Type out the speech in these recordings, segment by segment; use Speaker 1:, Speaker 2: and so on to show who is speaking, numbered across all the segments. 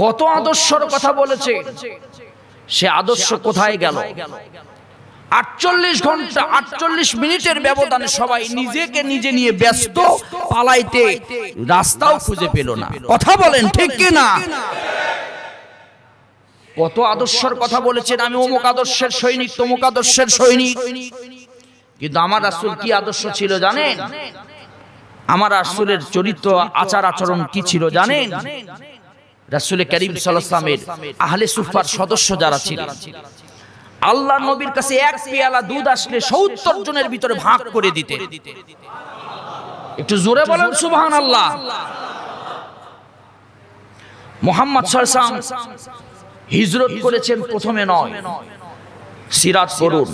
Speaker 1: কত আদর্শের কথা বলেছে, সে আদর্শ কোথায় গেল? 48 ঘন্টা 48 মিনিটের ব্যবধানে সবাই নিজেকে নিজে নিয়ে ব্যস্ত, পালাইতে রাস্তাও খুঁজে পেল না। কথা বলেন ঠিক কি না? কত আদর্শের কথা বলেছেন, আমি অমুক আদর্শের সৈনিক, তমুক আদর্শের সৈনিক, কিন্তু আমার রাসূল কি আদর্শ ছিল জানেন? আমার রাসূলের চরিত্র আচার আচরণ কি ছিল জানেন? রাসূল করিম সাল্লাল্লাহু আলাইহি ওয়াসাল্লামের আহলে সুফার সদস্য যারা ছিলেন, আল্লাহ নবীর কাছে এক পেয়ালা দুধ আসলে 70 জনের ভিতরে ভাগ করে দিতেন। একটু জোরে বলেন সুবহানাল্লাহ। মুহাম্মদ সাল্লাল্লাহু আলাইহি ওয়াসাল্লাম হিজরত করেছেন প্রথমে নয়, সিরাত পড়ুন,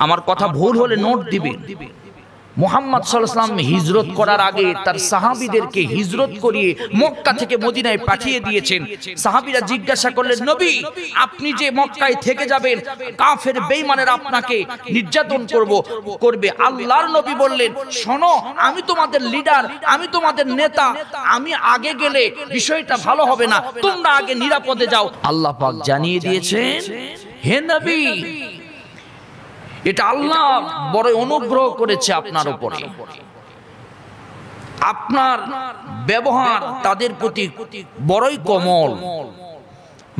Speaker 1: আমার কথা ভুল হলে নোট দিবেন। মুহাম্মদ সাল্লাল্লাহু আলাইহি ওয়াসাল্লাম হিজরত করার আগে তার সাহাবীদেরকে হিজরত করিয়ে মক্কা থেকে মদিনায় পাঠিয়ে দিয়েছেন। সাহাবীরা জিজ্ঞাসা করলেন, নবী আপনি যে মক্কায় থেকে যাবেন, কাফের বেঈমানেরা আপনাকে নির্যাতন করবে। আল্লাহর নবী বললেন, শোনো, আমি তোমাদের লিডার, আমি তোমাদের নেতা, আমি আগে গেলে বিষয়টা ভালো হবে না, তোমরা আগে নিরাপদে যাও। আল্লাহ পাক জানিয়ে দিয়েছেন, হে নবী, এটা আল্লাহ বড় অনুগ্রহ করেছে আপনার উপরে, আপনার ব্যবহার তাদের প্রতি বড়ই কোমল।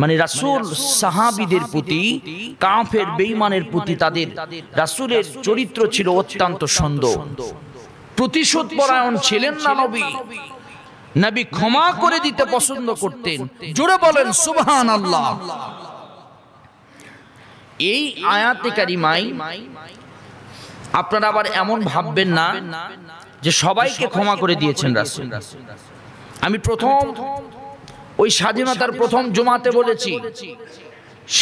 Speaker 1: মানে রাসূল সাহাবীদের প্রতি, কাফের বেঈমানের প্রতি তাদের রাসূলের চরিত্র ছিল অত্যন্ত সুন্দর। প্রতিশোধ পরায়ণ ছিলেন না নবী, নবী ক্ষমা করে দিতে পছন্দ করতেন। জোরে বলেন সুবহানাল্লাহ। এই আয়াতে কারিমায় আপনারা আবার এমন ভাববেন না যে সবাইকে ক্ষমা করে দিয়েছেন রাসূল। আমি প্রথম ওই স্বাধীনতার প্রথম জুমাতে বলেছি,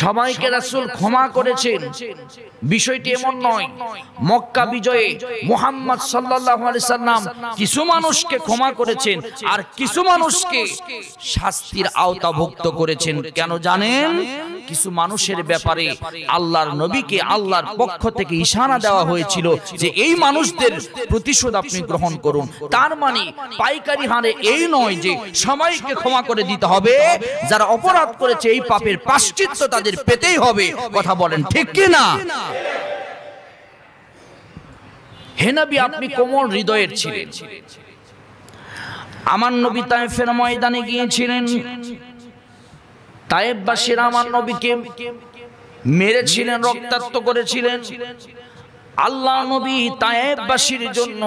Speaker 1: সবাইকে রাসূল ক্ষমা করেছেন, বিষয়টি এমন নয়। মক্কা বিজয়ে মুহাম্মদ সাল্লাল্লাহু আলাইহি সাল্লাম কিছু মানুষকে ক্ষমা করেছেন আর কিছু মানুষকে শাস্তির আওতাভুক্ত করেছেন। কেন জানেন? কিছু মানুষের ব্যাপারে আল্লাহর নবীকে আল্লাহর পক্ষ থেকে ইশারা দেওয়া হয়েছিল যে এই মানুষদের প্রতিশোধ আপনি গ্রহণ করুন। তার মানে পাইকারি হারে এই নয় যে সবাইকে ক্ষমা করে দিতে হবে, যারা অপরাধ করেছে এই পাপের প্রায়শ্চিত্ত তাদের পেতেই হবে। কথা বলেন ঠিক কি না? হে নবী, আপনি কোমল হৃদয়ের ছিলেন। আমার নবী তায়েফের ময়দানে গিয়েছিলেন, তায়েফবাসীরা আমার নবীকে মেরেছিলেন, রক্তাক্ত করেছিলেন। আল্লাহ নবী তায়েফবাসীর জন্য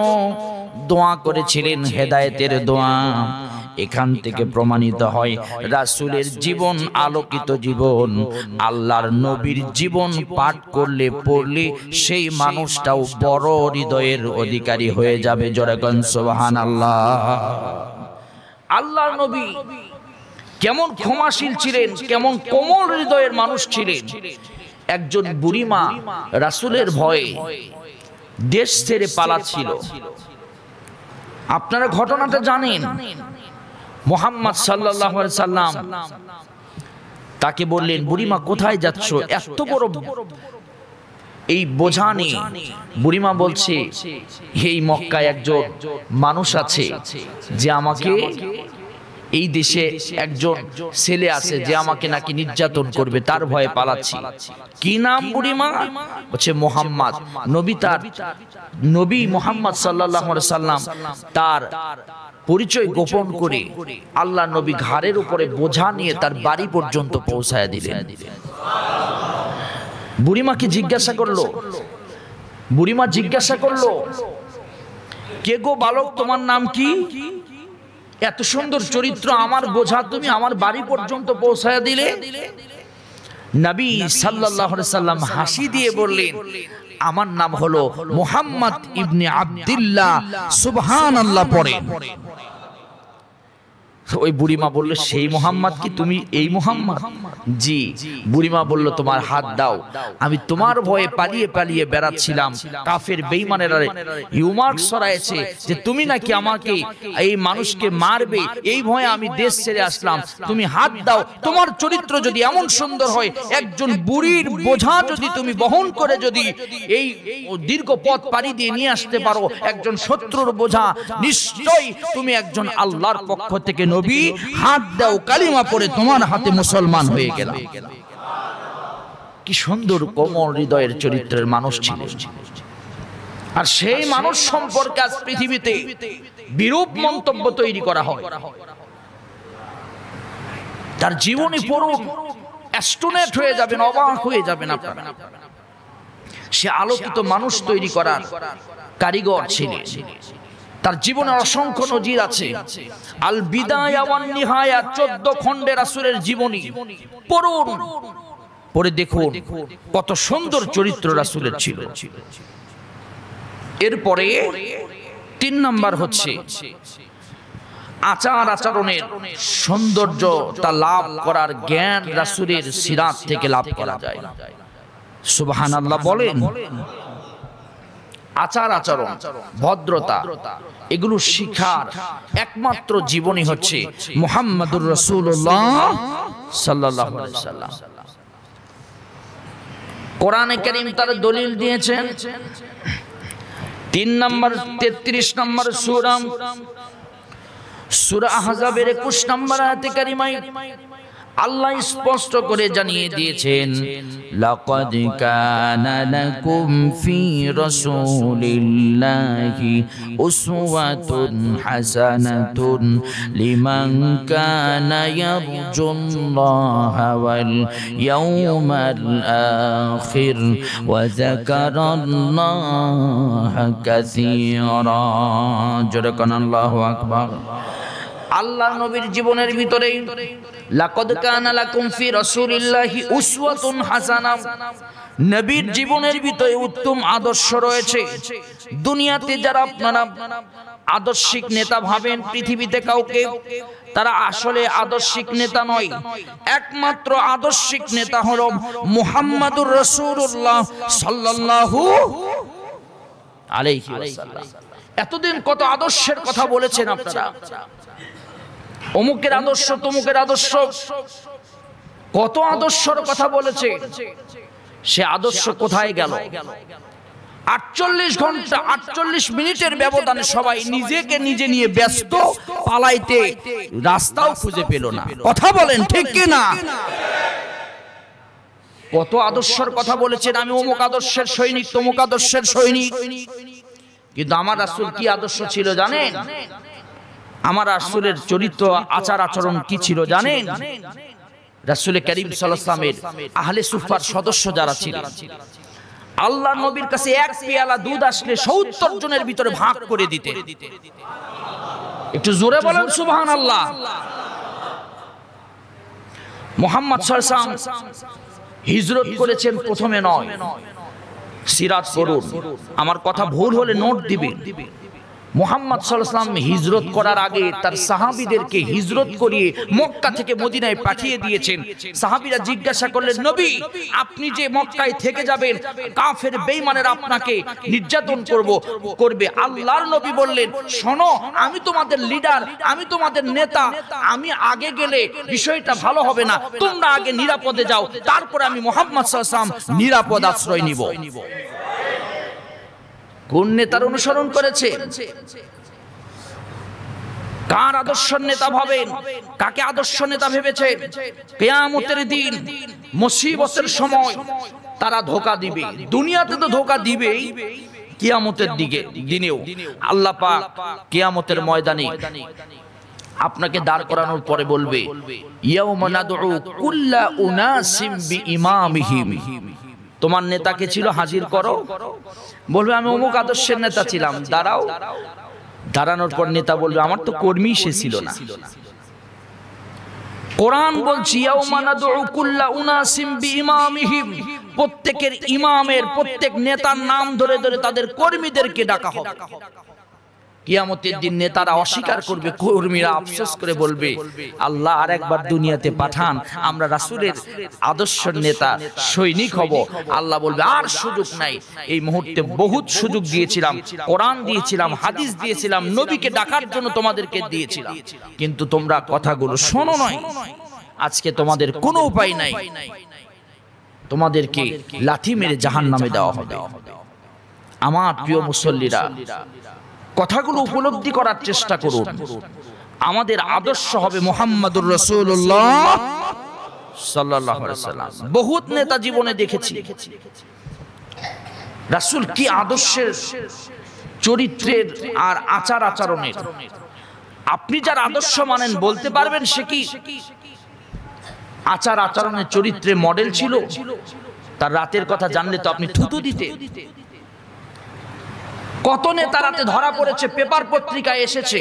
Speaker 1: দোয়া করেছিলেন, হেদায়েতের দোয়া। এখান থেকে প্রমাণিত হয় রাসূলের জীবন আলোকিত জীবন। আল্লাহর নবীর জীবন পাঠ করলে পড়লে সেই মানুষটাও বড় হৃদয়ের অধিকারী হয়ে যাবে। জোরে কোন সুবহানাল্লাহ। আল্লাহর নবী কেমন ক্ষমাশীল ছিলেন, কেমন কোমল হৃদয়ের মানুষ ছিলেন। একজন বুড়িমা রাসূলের ভয়ে দেশ ছেড়ে পালাচ্ছিল। আপনারা ঘটনাটা জানেন। মুহাম্মদ সাল্লাল্লাহু আলাইহি সাল্লাম তাকে বললেন, বুড়িমা কোথায় যাচ্ছ? এত বড় এই বোঝা নিয়ে। বুড়িমা বলছে, এই মক্কায় একজন মানুষ আছে যে আমাকে, এই দেশে একজন ছেলে আছে যে আমাকে নাকি নির্যাতন করবে, তার ভয়ে পালাচ্ছি। কি নাম বুড়িমা? বলছে মুহাম্মদ। নবী মুহাম্মদ সাল্লাল্লাহু আলাইহি সাল্লাম তার পরিচয় গোপন করে আল্লাহ নবী ঘাড়ের উপরে বোঝা নিয়ে তার বাড়ি পর্যন্ত পৌঁছায় দিলেন। বুড়িমাকে জিজ্ঞাসা করলো, বুড়িমা জিজ্ঞাসা করলো, কে গো বালক, তোমার নাম কি? এত সুন্দর চরিত্র, আমার বোঝা তুমি আমার বাড়ি পর্যন্ত পৌঁছায় দিলে। নবী সাল্লাল্লাহু আলাইহি সাল্লাম হাসি দিয়ে বললেন, আমার নাম হলো মুহাম্মদ ইবনে আব্দুল্লাহ। সুবহানাল্লাহ পড়ে। ওই বুড়িমা বলল, সেই মুহাম্মদ কি তুমি এই মুহাম্মদ? জি। বুড়িমা বলল, তোমার হাত দাও। আমি তোমার ভয়ে পালিয়ে পালিয়ে বেড়াচ্ছিলাম, কাফের বেঈমানেরা রিউমার্ক ছড়াইছে যে তুমি নাকি আমাকে, এই মানুষকে মারবে, এই ভয়ে আমি দেশ ছেড়ে আসলাম। তুমি হাত দাও। তোমার চরিত্র যদি এমন সুন্দর হয়, একজন বুড়ির বোঝা যদি তুমি বহন করে যদি এই দীর্ঘ পথ পাড়ি দিয়ে নিয়ে আসতে পারো একজন শত্রুর বোঝা, নিশ্চয়ই তুমি একজন আল্লাহর পক্ষ থেকে নবী, হাত দাও কালিমা পড়ে তোমার হাতে মুসলমান হয়ে গেলাম। কি সুন্দর কোমল হৃদয়ের চরিত্রের মানুষ ছিলেন। আর সেই মানুষ সম্পর্কে আজ পৃথিবীতে বিরূপ মন্তব্য তৈরি করা হয়। তার জীবনী পড়ুন, অ্যাস্টোনেট হয়ে যাবেন, অবাক হয়ে যাবেন আপনারা। সে আলোকিত মানুষ তৈরি করার কারিগর ছিলেন। তার জীবনে অসংখ্য নজির আছে। আল বিদায়া ওয়ান নিহায়া 14 খণ্ডে রাসূলের জীবনী পড়ুন, পড়ে দেখুন কত সুন্দর চরিত্র রাসূলের ছিল। এরপরে 3 নাম্বার হচ্ছে আচার আচরণের সৌন্দর্য, তা লাভ করার জ্ঞান রাসূলের সিরাত থেকে লাভ করা যায়। সুবহানাল্লাহ বলেন। আচার আচরণ, ভদ্রতা, এগুলো শিখার একমাত্র জীবনী হচ্ছে মুহাম্মাদুর রাসূলুল্লাহ সাল্লাল্লাহু আলাইহি ওয়াসাল্লাম। কোরআনে কারীম তার দলিল দিয়েছেন। 3 নম্বর 33 নম্বর সূরা আহজাবের 21 নম্বর আয়াতে কারিমায় আল্লাহ স্পষ্ট করে জানিয়ে দিয়েছেন, লাকাদ কানা লাকুম ফি রাসূলিল্লাহি উসওয়াতুন হাসানাতুন লিমান কানা ইয়ারজুল্লাহা ওয়াল ইয়াউমাল আখির ওয়া যাকারাল্লাহা কাসীরা। জোরে কোন আল্লাহু আকবার। আল্লাহ নবীর জীবনের ভিতরে লাকাদ কানা লাকুম ফি রাসূলিল্লাহি উসওয়াতুন হাসানা, নবীর জীবনের ভিতরে উত্তম আদর্শ রয়েছে। দুনিয়াতে যারা আপনারা আদর্শিক নেতা ভাবেন পৃথিবীতে কাউকে, তারা আসলে আদর্শিক নেতা নয়। একমাত্র আদর্শিক নেতা হলো মুহাম্মাদুর রাসূলুল্লাহ সাল্লাল্লাহু আলাইহি ওয়াসাল্লাম। এতদিন কত আদর্শের কথা বলেছেন আপনারা, অমুকের আদর্শ তমুকের আদর্শ, কত আদর্শের কথা বলেছে। সে আদর্শ কোথায় গেল? 48 ঘন্টা 48 মিনিটের ব্যবধানে সবাই নিজেকে নিজে নিয়ে ব্যস্ত, পালাইতে রাস্তাও খুঁজে পেল না। কথা বলেন ঠিক কি না? কত আদর্শের কথা বলেছেন, আমি অমুক আদর্শের সৈনিক, তমুক আদর্শের সৈনিক। কিন্তু আমার রাসূল কি আদর্শ ছিল জানেন? আমার রাসূলের চরিত্র, আচার আচরণ কি ছিল জানেন? রাসূল করিম সাল্লাল্লাহু আলাইহি ওয়াসাল্লামের আহলে সুফার সদস্য যারা ছিলেন, আল্লাহ নবীর কাছে এক পেয়ালা দুধ আসলে 70 জনের ভিতরে ভাগ করে দিতেন। একটু জোরে বলেন সুবহানাল্লাহ। মুহাম্মদ সাল্লাল্লাহু আলাইহি ওয়াসাল্লাম হিজরত করেছেন প্রথমে নয়, সিরাত পড়ুন, আমার কথা ভুল হলে নোট দিবেন। মুহাম্মদ সাল্লাল্লাহু আলাইহি ওয়াসাল্লাম হিজরত করার আগে তার সাহাবীদেরকে হিজরত করিয়ে মক্কা থেকে মদিনায় পাঠিয়ে দিয়েছেন। সাহাবীরা জিজ্ঞাসা করলেন, নবী আপনি যে মক্কায় থেকে যাবেন, কাফের বেঈমানেরা আপনাকে নির্যাতন করবে। আল্লাহর নবী বললেন, শোনো, আমি তোমাদের লিডার, আমি তোমাদের নেতা, আমি আগে গেলে বিষয়টা ভালো হবে না, তোমরা আগে নিরাপদে যাও, তারপর আমি মুহাম্মদ সাল্লাল্লাহু আলাইহি ওয়াসাল্লাম নিরাপদ আশ্রয় নিব। কোন নেতার অনুসরণ করেছে? কার আদর্শ নেতা ভাবেন? কাকে আদর্শ নেতা ভেবেছেন? কিয়ামতের দিন মুসিবতের সময় তারা ধোঁকা দিবে। দুনিয়াতে তো ধোঁকা দিবেই, কিয়ামতের দিনেও আল্লাহ পাক কিয়ামতের ময়দানে আপনাকে দাঁড় করানোর পরে বলবে, ইয়াউমা নাদউ কুল্লা উনাসিম বিইমামিহিম। তোমার নেতাকে ছিল, হাজির করো। বলবে আমি অমুক আদর্শের নেতা ছিলাম, দাঁড়াও। দাঁড়ানোর পর নেতা বলবে আমার তো কর্মী সে ছিল না। কোরআন বলছে ইয়াউমা নাদউ কুল্লা উনাসিম বিইমামিহিম, প্রত্যেকের ইমামের, প্রত্যেক নেতার নাম ধরে ধরে তাদের কর্মীদেরকে ডাকা হবে। কিয়ামতের দিন নেতারা অস্বীকার করবে, কর্মীরা আফসোস করে বলবে, আল্লাহ আরেকবার দুনিয়াতে পাঠান, আমরা রাসূলের আদর্শ নেতা সৈনিক হব। আল্লাহ বলবে আর সুযোগ নাই, এই মুহূর্তে বহুত সুযোগ দিয়েছিলাম, কোরআন দিয়েছিলাম, হাদিস দিয়েছিলাম, নবীকে ডাকার জন্য তোমাদেরকে দিয়েছিলাম, কিন্তু তোমরা কথাগুলো শোনো নাই। আজকে তোমাদের কোনো উপায় নাই, তোমাদেরকে লাঠি মেরে জাহান্নামে দেওয়া হবে। আমার প্রিয় মুসল্লিরা, কথাগুলো উপলব্ধি করার চেষ্টা করুন। আমাদের আদর্শ হবে মুহাম্মাদুর রাসূলুল্লাহ সাল্লাল্লাহু আলাইহি ওয়াসাল্লাম। বহুত নেতা জীবনে দেখেছি, রাসূল কি আদর্শের, চরিত্রের আর আচার আচরণের। আপনি যার আদর্শ মানেন বলতে পারবেন সে কি আচার আচরণের চরিত্রে মডেল ছিল? তার রাতের কথা জানলে তো আপনি থুতু দিতে। কত নেতা রাতে ধরা পড়েছে, পেপার পত্রিকায় এসেছে।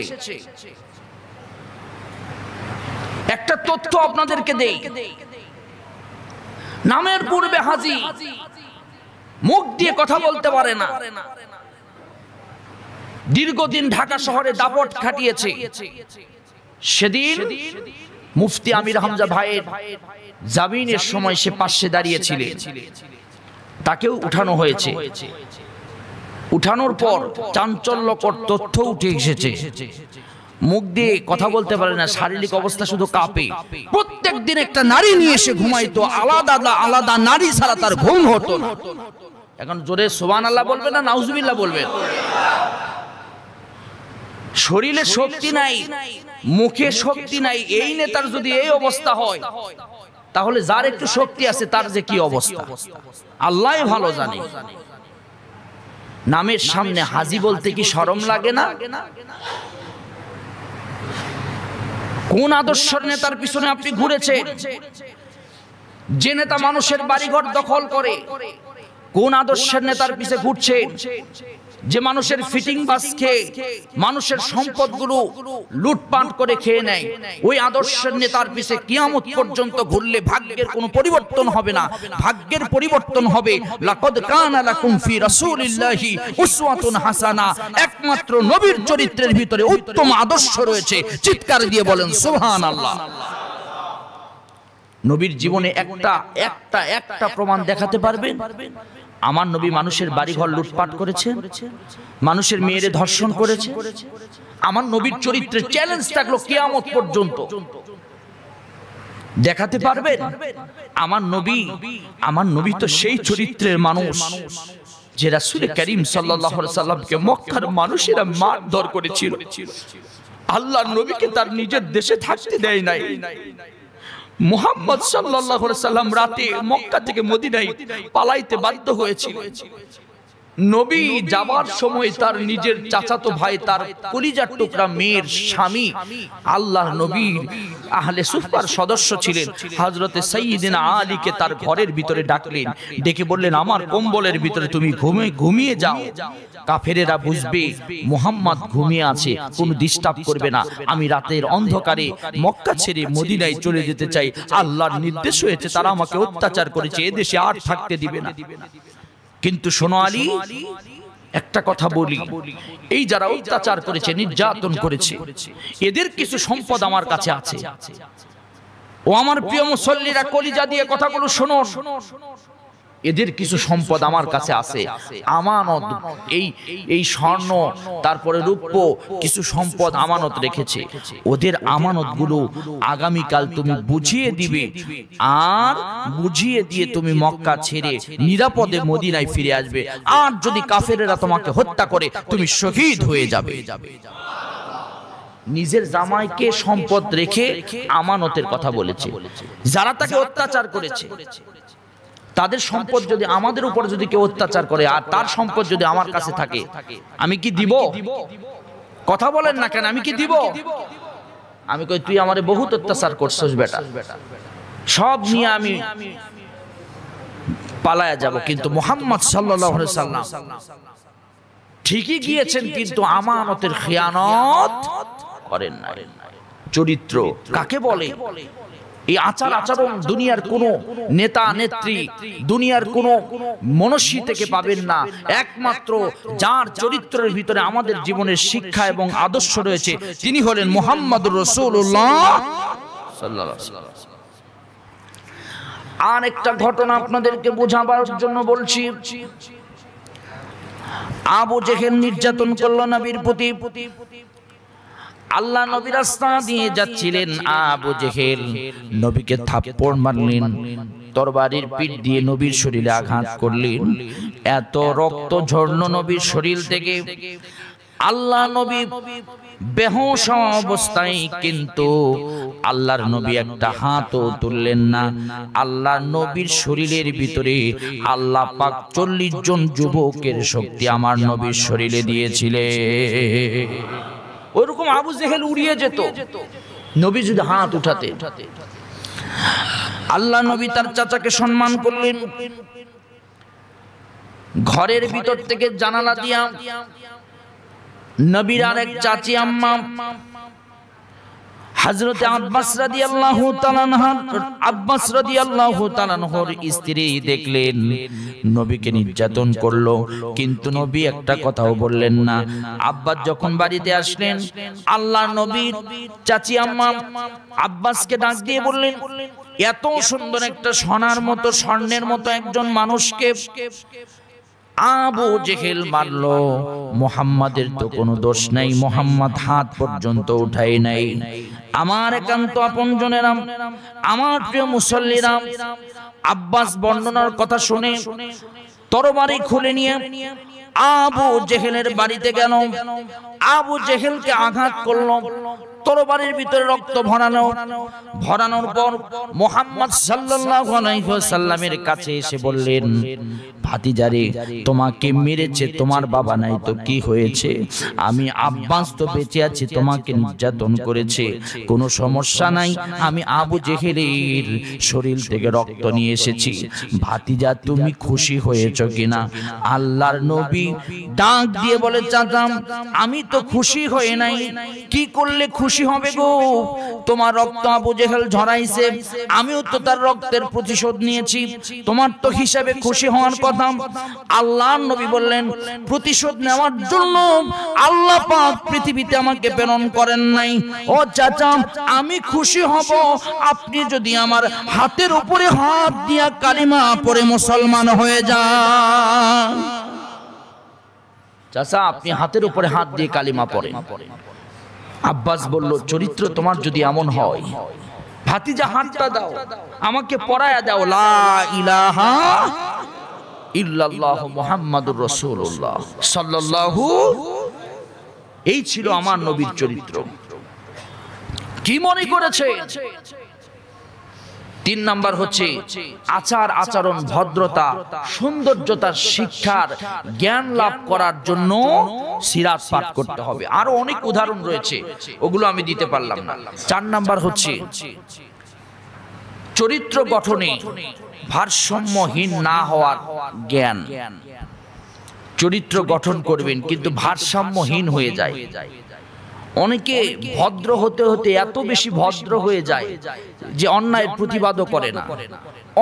Speaker 1: একটা তথ্য আপনাদেরকে দেই, নামের পূর্বে হাজী, মুখ দিয়ে কথা বলতে পারে না, দীর্ঘদিন ঢাকা শহরে দাপট খাটিয়েছে। সেদিন মুফতি আমির হামজা ভাইয়ের জামিনের সময় সে পাশে দাঁড়িয়েছিলেন, তাকেও উঠানো হয়েছে। উঠানোর পর চাঞ্চল্যকর তথ্য উঠে এসেছে, মুখ দিয়ে কথা বলতে পারে না, শারীরিক অবস্থা শুধু কাঁপে। প্রত্যেক দিন একটা নারী নিয়ে এসে ঘুমাইতো, আলাদা আলাদা নারী ছাড়া তার ঘুম হতো না। এখন জোরে সুবহানাল্লাহ বলবেন না নাউজুবিল্লাহ বলবেন? শরীরে শক্তি নাই, মুখে শক্তি নাই। এই নেতার যদি এই অবস্থা হয়, তাহলে যার একটু শক্তি আছে তার যে কি অবস্থা আল্লাহই ভালো জানে। নামের সামনে হাজী বলতে কি শরম লাগে না? কোন আদর্শের নেতার পিছনে আপনি ঘুরেছেন? যে নেতা মানুষের বাড়িঘর দখল করে, কোন আদর্শের নেতার পিছে ঘুরছেন? যে মানুষের ফিটিং বাস খেয়ে মানুষের সম্পদগুলো লুটপাট করে খেয়ে নেয়, ওই আদর্শের নেতার পিছে কিয়ামত পর্যন্ত ঘুরলে ভাগ্যের কোনো পরিবর্তন হবে না। ভাগ্যের পরিবর্তন হবে লাকাদ কানা লাকুম ফি রাসূলিল্লাহি উসওয়াতুন হাসানা। একমাত্র নবীর চরিত্রের ভিতরে উত্তম আদর্শ রয়েছে। চিৎকার দিয়ে বলেন সুবহানাল্লাহ। নবীর জীবনে একটা প্রমাণ দেখাতে পারবেন? আমার নবী মানুষের বাড়িঘর লুটপাট করেছে, মানুষের মেয়েরে ধর্ষণ করেছে? আমার নবীর চরিত্রের চ্যালেঞ্জ থাকলো কিয়ামত পর্যন্ত, দেখাতে পারবেন? আমার নবী তো সেই চরিত্রের মানুষ যে রাসূল করিম সাল্লাল্লাহু আলাইহি সাল্লামকে মক্কার মানুষেরা মারধর করেছিল। আল্লাহর নবীকে তার নিজের দেশে থাকতে দেয় নাই। মুহাম্মদ সাল্লাল্লাহু আলাইহি সাল্লাম রাতে মক্কা থেকে মদিনায় পালাইতে বাধ্য হয়েছিল। নবী যাবার সময় তার নিজের চাচাতো ভাই, তার কলিজার টুকরা মেয়ের স্বামী, আল্লাহর নবীর আহলে সুফার সদস্য ছিলেন হযরতে সাইয়্যিদিনা আলীকে তার ঘরের ভিতরে ডাকলেন, ডেকে বললেন, আমার কম্বলের ভিতরে তুমি ঘুমিয়ে যাও। কাফেরেরা বুঝবে মুহাম্মদ ঘুমিয়ে আছে, কোনো ডিস্টার্ব করবে না। আমি রাতের অন্ধকারে মক্কা ছেড়ে মদিনায় চলে যেতে চাই। আল্লাহর নির্দেশ হয়েছে, তারা আমাকে অত্যাচার করেছে, এদেশে আর থাকতে দিবে না। কিন্তু শোনো আলী, একটা কথা বলি, এই যারা অত্যাচার করেছে, নির্যাতন করেছে, এদের কিছু সম্পদ আমার কাছে আছে। ও আমার প্রিয় মুসল্লিরা, কলিজা দিয়ে কথাগুলো শোনো। এদের কিছু সম্পদ আমার কাছে আছে, আমানত। এই স্বর্ণ, তারপরে রূপ্য, কিছু সম্পদ আমানত রেখেছে। ওদের আমানতগুলো আগামীকাল তুমি বুঝিয়ে দিবে, আর বুঝিয়ে দিয়ে তুমি মক্কা ছেড়ে নিরাপদে মদিনায় ফিরে আসবে। আর যদি কাফেরেরা তোমাকে হত্যা করে, তুমি শহীদ হয়ে যাবে। নিজের জামাইকে সম্পদ রেখে আমানতের কথা বলেছে। যারা তাকে অত্যাচার করেছে, তাদের সম্পদ যদি আমাদের উপর যদি কেউ অত্যাচার করে, আর তার সম্পদ যদি আমার কাছে থাকে, আমি কি দিব? কথা বলেন না কেন? আমি কি দিব? আমি কই, তুই আমারে বহুত অত্যাচার করছস বেটা, সব নিয়ে আমি পালায়া যাব। কিন্তু মুহাম্মদ সাল্লাল্লাহু আলাইহি সাল্লাম ঠিকই গিয়েছেন, কিন্তু আমানতের খেয়ানত করেন না। চরিত্র কাকে বলে? এই আচার আচরণ দুনিয়ার কোন নেতা নেত্রী, দুনিয়ার কোন মনীষী থেকে পাবেন না। একমাত্র যার চরিত্রের ভিতরে আমাদের জীবনের শিক্ষা এবং আদর্শ রয়েছে, তিনি হলেন মুহাম্মদুর রাসূলুল্লাহ সাল্লাল্লাহু আলাইহি ওয়াসাল্লাম। আর একটা ঘটনা আপনাদেরকে বোঝাবার জন্য বলছি। আবু জেহেল নির্যাতন করল নবীর প্রতি। আল্লাহ নবী রাস্তা দিয়ে যাচ্ছিলেন, আবু জেহেল নবীকে থাপ্পড় মারলেন, তরবারির পিঠ দিয়ে নবীর শরীরে আঘাত করলেন। এত রক্ত ঝরল নবীর শরীর থেকে। আল্লাহ নবী বেহুশ অবস্থায়, কিন্তু আল্লাহর নবী একটা হাতও তুললেন না। আল্লাহর নবীর শরীরের ভিতরে আল্লাহ পাক 40 জন যুবকের শক্তি আমার নবীর শরীরে দিয়েছিলেন। ওরকম আবু জেহেল উড়িয়ে যেত নবী যদি হাত উঠাতে। আল্লাহ নবী তার চাচাকে সম্মান করলেন। ঘরের ভিতর থেকে জানালা দিয়া নবীর আরেক চাচি আম্মা হযরতে আব্বাস রাদিয়াল্লাহু তাআলা আনহুর স্ত্রী দেখলেন নবীকে নির্যাতন করলো, কিন্তু নবী একটা কথাও বললেন না। আব্বাস যখন বাড়িতে আসলেন, আল্লাহর নবীর চাচি আম্মা আব্বাসকে ডাক দিয়ে বললেন, এত সুন্দর একটা সোনার মতো স্বর্ণের মতো একজন মানুষকে আবু জেহেল মারলো, মুহাম্মাদের তো কোনো দোষ নাই, মুহাম্মদ হাত পর্যন্ত উঠাই নাই। আমার একান্ত আপনজনেরা, আমার প্রিয় মুসল্লিরা, আব্বাস বর্ণনার কথা শুনে তরবারি খুলে নিয়ে আবু জেহেলের বাড়িতে গেল। আবু জেহেলকে আঘাত করলো, তরবারির ভিতরে রক্ত ভরানোর পর মুহাম্মদ সাল্লাল্লাহু আলাইহি ওয়াসাল্লামের কাছে এসে বললেন, ভাতিজারে, তোমাকে মেরেছে তোমার বাবা নাই তো কি হয়েছে? আমি আব্বাস তো বেঁচে আছি, তোমাকে নির্যাতন করেছে, কোনো সমস্যা নাই, আমি আবু জেহেলের শরীর থেকে রক্ত নিয়ে এসেছি। ভাতিজা, তুমি খুশি হয়েছ কিনা? আল্লাহর নবী ডাক দিয়ে বলে, চাচা, আমি তো খুশি হই নাই। কি করলে খুশি হবে গো? তোমার রক্ত আবু জেহেল ঝরাইছে, আমিও তো তার রক্তের প্রতিশোধ নিয়েছি, তোমার তো হিসাবে খুশি হওয়ার কথা। আল্লাহর নবী বললেন, প্রতিশোধ নেওয়ার জন্য আল্লাহ পাক পৃথিবীতে আমাকে প্রেরণ করেন নাই। ও চাচা, আমি খুশি হব আপনি যদি আমার হাতের উপরে হাত দিয়া কালিমা পড়ে মুসলমান হয়ে যান। চাচা, আপনি হাতের উপরে হাত দিয়ে কালিমা পড়েন। আব্বাস বলল, চরিত্র তোমার যদি এমন হয়, ভাতিজা হাতটা দাও, আমাকে পরায়া দাও, লা ইলাহা ইল্লাল্লাহু মুহাম্মাদুর রাসূলুল্লাহ সাল্লাল্লাহু। এই ছিল আমার নবীর চরিত্র। কি মনে করেছে? 3 নাম্বার হচ্ছে আচার আচরণ, ভদ্রতা, সৌন্দর্যতার শিক্ষার জ্ঞান লাভ করার জন্য সিরাত পাঠ করতে হবে। আরো অনেক উদাহরণ রয়েছে, ওগুলো আমি দিতে পারলাম না। 4 নাম্বার হচ্ছে চরিত্র গঠনে ভারসাম্যহীন না হওয়ার জ্ঞান। চরিত্র গঠন করবেন কিন্তু ভারসাম্যহীন হয়ে যায়। অনেকে ভদ্র হতে হতে এত বেশি ভদ্র হয়ে যায় যে অন্যায়ের প্রতিবাদও করে না।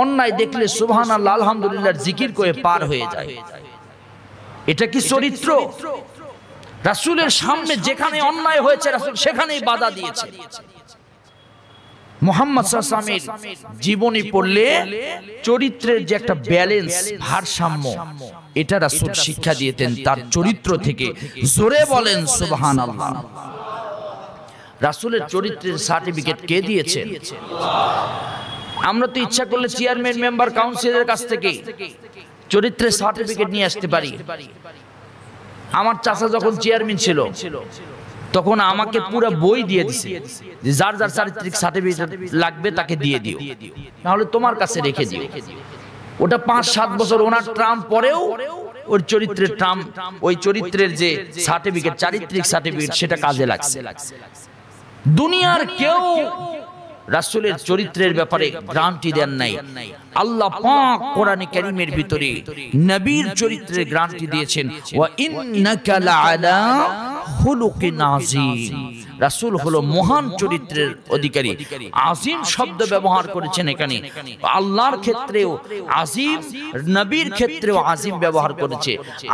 Speaker 1: অন্যায় দেখলে সুবহানাল্লাহ আলহামদুলিল্লাহ জিকির করে পার হয়ে যায়। এটা কি চরিত্র? রাসূলের সামনে যেখানে অন্যায় হয়েছে রাসূল সেখানেই বাধা দিয়েছে। মুহাম্মদ সাল্লাল্লাহু আলাইহি ওয়াসাল্লামের জীবনী পড়লে চরিত্রের যে একটা ব্যালেন্স, ভারসাম্য, এটা রাসূল শিক্ষা দিয়েছেন তার চরিত্র থেকে। জোরে বলেন সুবহানাল্লাহ। রাসূলের চরিত্রের সার্টিফিকেট কে দিয়েছেন? আমরা তো ইচ্ছা করলে চেয়ারম্যান, মেম্বার, কাউন্সিলরের কাছ থেকে চরিত্রের সার্টিফিকেট নিয়ে আসতে পারি। আমার চাচা যখন চেয়ারম্যান ছিল তখন আমাকে পুরো বই দিয়ে দিছে, যে যার যার চারিত্রিক সার্টিফিকেট লাগবে তাকে দিয়ে দিও, নাহলে তোমার কাছে রেখে দিও। ওটা 5-7 বছর ওনার ট্রাম পরেও ওই চরিত্রের ট্রাম, ওই চরিত্রের যে সার্টিফিকেট, চারিত্রিক সার্টিফিকেট, সেটা কাজে লাগছে। দুনিয়ার কেউ রাসূলের চরিত্রের ব্যাপারে গ্যারান্টি দেন নাই। আল্লাহ পাক কোরআনে কারীমের ভিতরে নবীর চরিত্রের গ্যারান্টি দিয়েছেন, ওয়া ইন্নাকা লাআলা খুলুকিন আযীম। রাসূল হলো মহান চরিত্রের অধিকারী। আযীম শব্দ ব্যবহার করেছেন এখানে, আল্লাহর ক্ষেত্রেও আযীম, নবীর ক্ষেত্রেও আযীম ব্যবহার করেছে।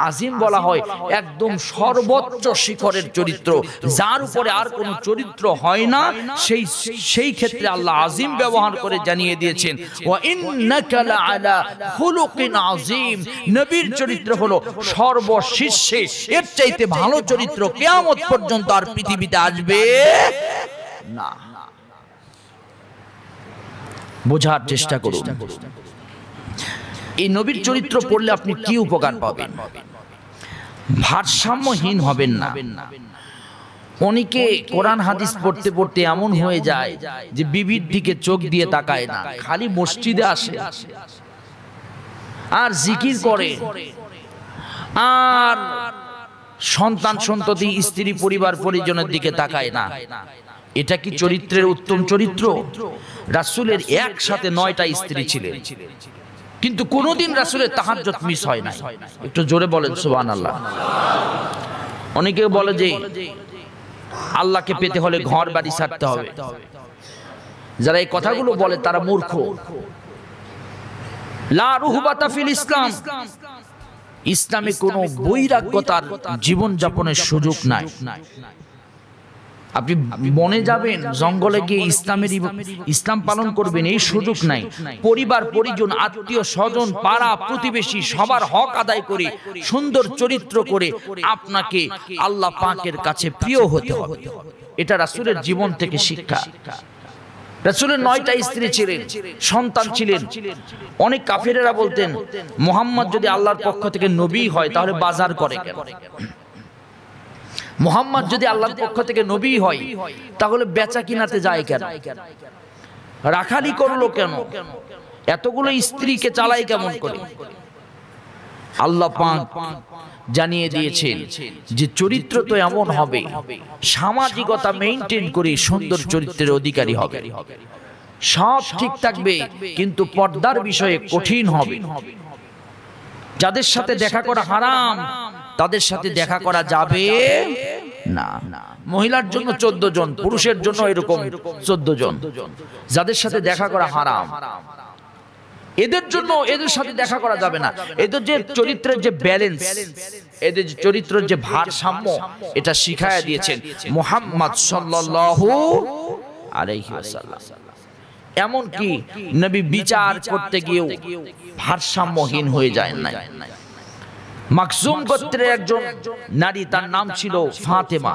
Speaker 1: আযীম বলা হয় একদম সর্বোচ্চ শিখরের চরিত্র, যার উপরে আর কোনো চরিত্র হয় না, সেই ক্ষেত্রে আল্লাহ আযীম ব্যবহার করে জানিয়ে দিয়েছেন, ওয়া ইন্নাকা লাআলা খুলুকিন আযীম। নবীর চরিত্র হলো সর্বশীর্ষে, এর চাইতে ভালো চরিত্র কিয়ামত পর্যন্ত আর পৃথিবীতে আসবে না। বোঝার চেষ্টা করুন, এই নবীর চরিত্র পড়লে আপনি কি উপকার পাবেন। ভারসাম্যহীন হবেন না, অনেকে কোরআন হাদিস পড়তে পড়তে এমন হয়ে যায় যে বিবির দিকে চোখ দিয়ে তাকায় না, খালি মসজিদে আসে আর জিকির করে, আর সন্তান সন্ততি স্ত্রী পরিবার পরিজনের দিকে তাকায় না। এটা কি চরিত্রের উত্তম চরিত্র? রাসূলের একসাথে 9টা স্ত্রী ছিলেন, কিন্তু কোনোদিন রাসূলের তাহাজ্জুদ মিস হয় না। একটু জোরে বলেন সুবহানাল্লাহ। অনেকে বলে যে আল্লাহকে পেতে হলে ঘর বাড়ি ছাড়তে হবে। যারা এই কথাগুলো বলে তারা মূর্খ। লা রুহবাতা ফিল ইসলাম, ইসলামে কোনো বৈরাগ্যতার জীবন যাপনের সুযোগ নাই। আপনি বনে যাবেন, জঙ্গলে গিয়ে ইসলাম পালন করবেন, এই সুযোগ নাই। পরিবার পরিজন আত্মীয় স্বজন পাড়া প্রতিবেশী সবার হক আদায় করে সুন্দর চরিত্র করে আপনাকে আল্লাহ পাকের কাছে প্রিয় হতে হবে। এটা রাসূলের জীবন থেকে শিক্ষা। রাসূলের 9টা স্ত্রী ছিলেন, সন্তান ছিলেন। অনেক কাফেরেরা বলতেন মুহাম্মদ যদি আল্লাহর পক্ষ থেকে নবী হয় তাহলে বাজার করে কেন? মুহাম্মদ যদি আল্লাহর পক্ষ থেকে নবী হয় তাহলে বেচা কিনাতে যায় কেন? রাখালি করলো কেন? এতগুলো স্ত্রীকে চালায় কেমন করে? আল্লাহ পাক জানিয়ে দিয়েছেন যে চরিত্র তো এমন হবে, সামাজিকতা মেইনটেইন করে সুন্দর চরিত্রের অধিকারী হবে, সব ঠিক থাকবে, কিন্তু পর্দার বিষয়ে কঠিন হবে। যাদের সাথে দেখা করা হারাম তাদের সাথে দেখা করা যাবে না। মহিলার জন্য 14 জন, পুরুষের জন্য এরকম 14 জন। যাদের সাথে দেখা করা হারাম এদের জন্য এদের সাথে দেখা করা যাবে না। এদের যে চরিত্রের যে ব্যালেন্স, এদের চরিত্রের যে ভারসাম্য, এটা শিখায়া দিয়েছেন মুহাম্মদ সাল্লাল্লাহু আলাইহি ওয়াসাল্লাম। এমন কি নবী বিচার করতে গিয়েও ভারসাম্যহীন হয়ে যায় না। মাকজুম গোত্রের একজন নারী, তার নাম ছিল ফাতেমা।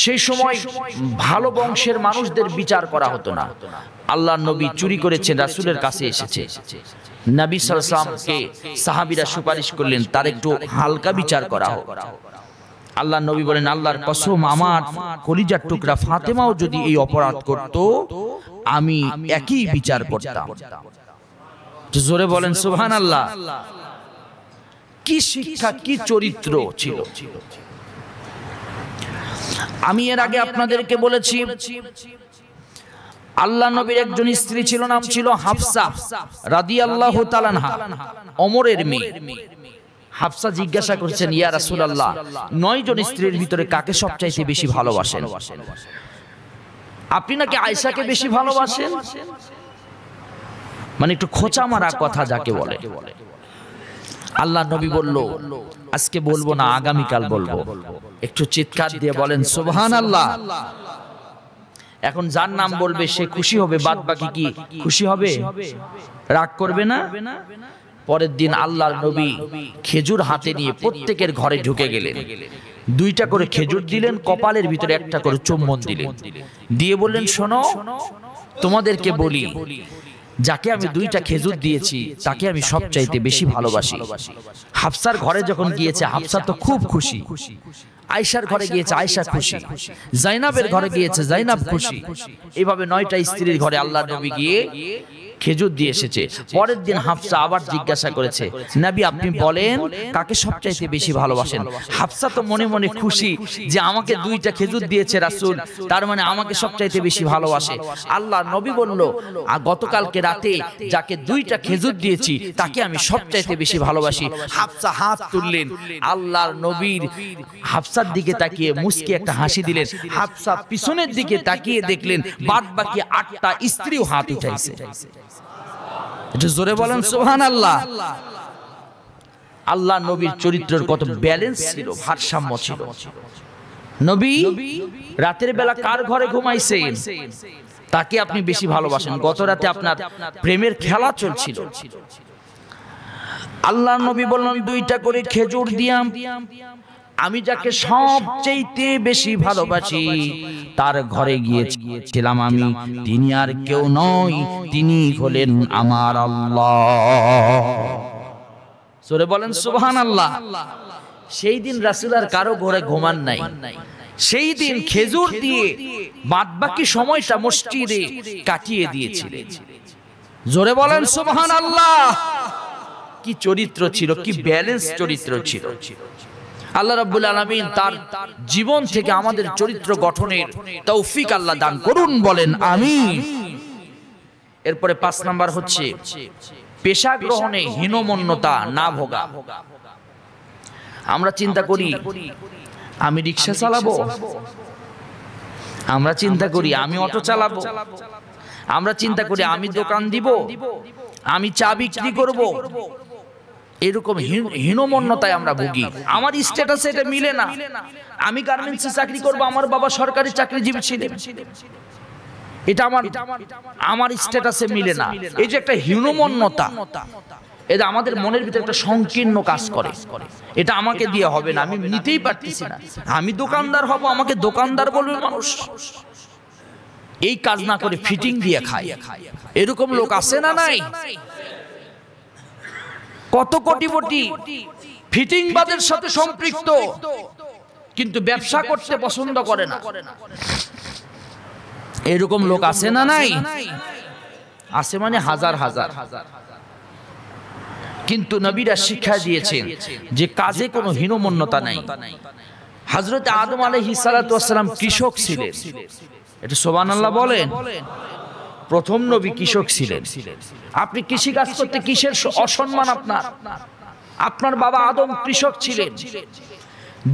Speaker 1: সেই সময় ভালো বংশের মানুষদের বিচার করা হতো না। আল্লাহর নবী চুরি করেছেন, রাসূলের কাছে এসেছে। নবী সাল্লাল্লাহু আলাইহি ওয়াসাল্লামকে সাহাবীরা সুপারিশ করলেন তার একটু হালকা বিচার করা হোক। আল্লাহর নবী বলেন, আল্লাহর কসম, আমার কলিজার টুকরা ফাতেমাও যদি এই অপরাধ করত আমি একই বিচার করতাম। জোরে বলেন সুবহানাল্লাহ। কি শিক্ষা, কি চরিত্র ছিল! আমি এর আগে আপনাদেরকে বলেছি আল্লাহ নবীর একজন স্ত্রী ছিল, নাম ছিল হাফসা রাদিয়াল্লাহু তাআলা আনহা, ওমরের মেয়ে। হাফসা জিজ্ঞাসা করছেন, ইয়া রাসূলুল্লাহ, 9 জন স্ত্রীর ভিতরে কাকে সবচাইতে বেশি ভালোবাসেন? আপনি নাকি আয়েশাকে বেশি ভালোবাসেন? মানে একটু খোঁচা মারা কথা যাকে বলে। আল্লাহ নবী বলল, আজকে বলবো না, আগামীকাল বলবো। একটু চিৎকার দিয়ে বলেন সুবহানাল্লাহ। এখন যার নাম বলবে সে খুশি হবে, বাদ বাকি কি খুশি হবে? রাগ করবে না? পরের দিন আল্লাহর নবী খেজুর হাতে নিয়ে প্রত্যেকের ঘরে ঢুকে গেলেন। 2টা করে খেজুর দিলেন, কপালের ভিতরে একটা করে চুম্বন দিলেন, দিয়ে বললেন, শোনো, তোমাদেরকে বলি, যাকে আমি 2টা খেজুর দিয়েছি তাকে আমি সবচাইতে বেশি ভালোবাসি। হাফসার ঘরে যখন গিয়েছে হাফসা তো খুব খুশি, আয়েশার ঘরে গিয়েছে আয়েশা খুশি, জাইনাবের ঘরে গিয়েছে জাইনাব খুশি। এইভাবে 9টা স্ত্রীর ঘরে আল্লাহর নবী গিয়ে খেজুর দিয়ে এসেছে। পরের দিন হাফসা আবার জিজ্ঞাসা করেছে, নবী আপনি বলেন কাকে সবচাইতে বেশি ভালোবাসেন? হাফসা তো মনে মনে খুশি যে আমাকে 2টা খেজুর দিয়েছে রাসূল, তার মানে আমাকে সবচাইতে বেশি ভালোবাসে। আল্লাহ নবী বলল, গতকালকে রাতে যাকে 2টা খেজুর দিয়েছি তাকে আমি সবচাইতে বেশি ভালোবাসি। হাফসা হাত তুললেন, আল্লাহর নবীর হাফসার দিকে তাকিয়ে মুস্কি একটা হাসি দিলেন। হাফসা পিছনের দিকে তাকিয়ে দেখলেন বাদ বাকি 8টা স্ত্রীও হাত উঠাইছে। একটু জোরে বলেন সুবহানাল্লাহ। আল্লাহ নবীর চরিত্রের কত ব্যালেন্স ছিল, ভারসাম্য ছিল। নবী রাতের বেলা কার ঘরে ঘুমাইছেন তাকে আপনি বেশি ভালোবাসেন। গত রাতে আপনার প্রেমের খেলা চলছিল। আল্লাহ নবী বললেন, 2টা করে খেজুর দিয়াম, আমি যাকে সবচেয়ে বেশি ভালোবাসি তার ঘরে গিয়েছিলাম আমি, তিনি আর কেউ নয়, তিনি হলেন আমার আল্লাহ। সূরা বলেন সুবহানাল্লাহ। সেই দিন রাসূল আর কারো ঘরে ঘুমান নাই। সেই দিন খেজুর দিয়ে বাদবাকি সময়টা মসজিদে কাটিয়ে দিয়েছিলেন। জোরে বলেন সুবহানাল্লাহ। কি চরিত্র ছিল, কি ব্যালেন্স চরিত্র ছিল। আল্লাহ রাব্বুল আলামিন তার জীবন থেকে আমাদের চরিত্র গঠনের তৌফিক আল্লাহ দান করুন, বলেন আমিন। এরপরে 5 নাম্বার হচ্ছে পেশা গ্রহণে হীনমন্যতা না ভোগা। আমরা চিন্তা করি আমি রিকশা চালাবো, আমরা চিন্তা করি আমি অটো চালাবো, আমরা চিন্তা করি আমি দোকান দিব, আমি চা বিক্রি করব। এরকম হীনমন্যতায় আমরা ভুগি। আমার স্ট্যাটাসে এটা মিলে না। আমি গার্মেন্টসে চাকরি করব, আমার বাবা সরকারি চাকরিজীবী ছিলেন, এটা আমার স্ট্যাটাসে মিলে না। এই যে একটা হীনমন্যতা, এটা আমাদের মনের ভিতরে একটা সংকীর্ণ কাজ করে। এটা আমাকে দিয়ে হবে না, আমি নিতেই পারতেছি না। আমি দোকানদার হব, আমাকে দোকানদার বলবে মানুষ। এই কাজ না করে ফিটিং দিয়ে খায়। এরকম লোক আছে না নাই? কত কোটিপতি ফিটিংবাদের সাথে সম্পৃক্ত, কিন্তু ব্যবসা করতে পছন্দ করে না। এরকম লোক আছে না নাই? আছে মানে হাজার হাজার। কিন্তু নবীরা শিক্ষা দিয়েছেন যে কাজে কোনো হীনমন্যতা নাই। হযরত আদম আলাইহিস সালাতু ওয়াস সালাম কৃষক ছিলেন, এটা সুবহানাল্লাহ বলেন। প্রথম নবী কৃষক ছিলেন। আপনি কৃষি কাজ করতে কিসের অসম্মান? আপনার বাবা আদম কৃষক ছিলেন।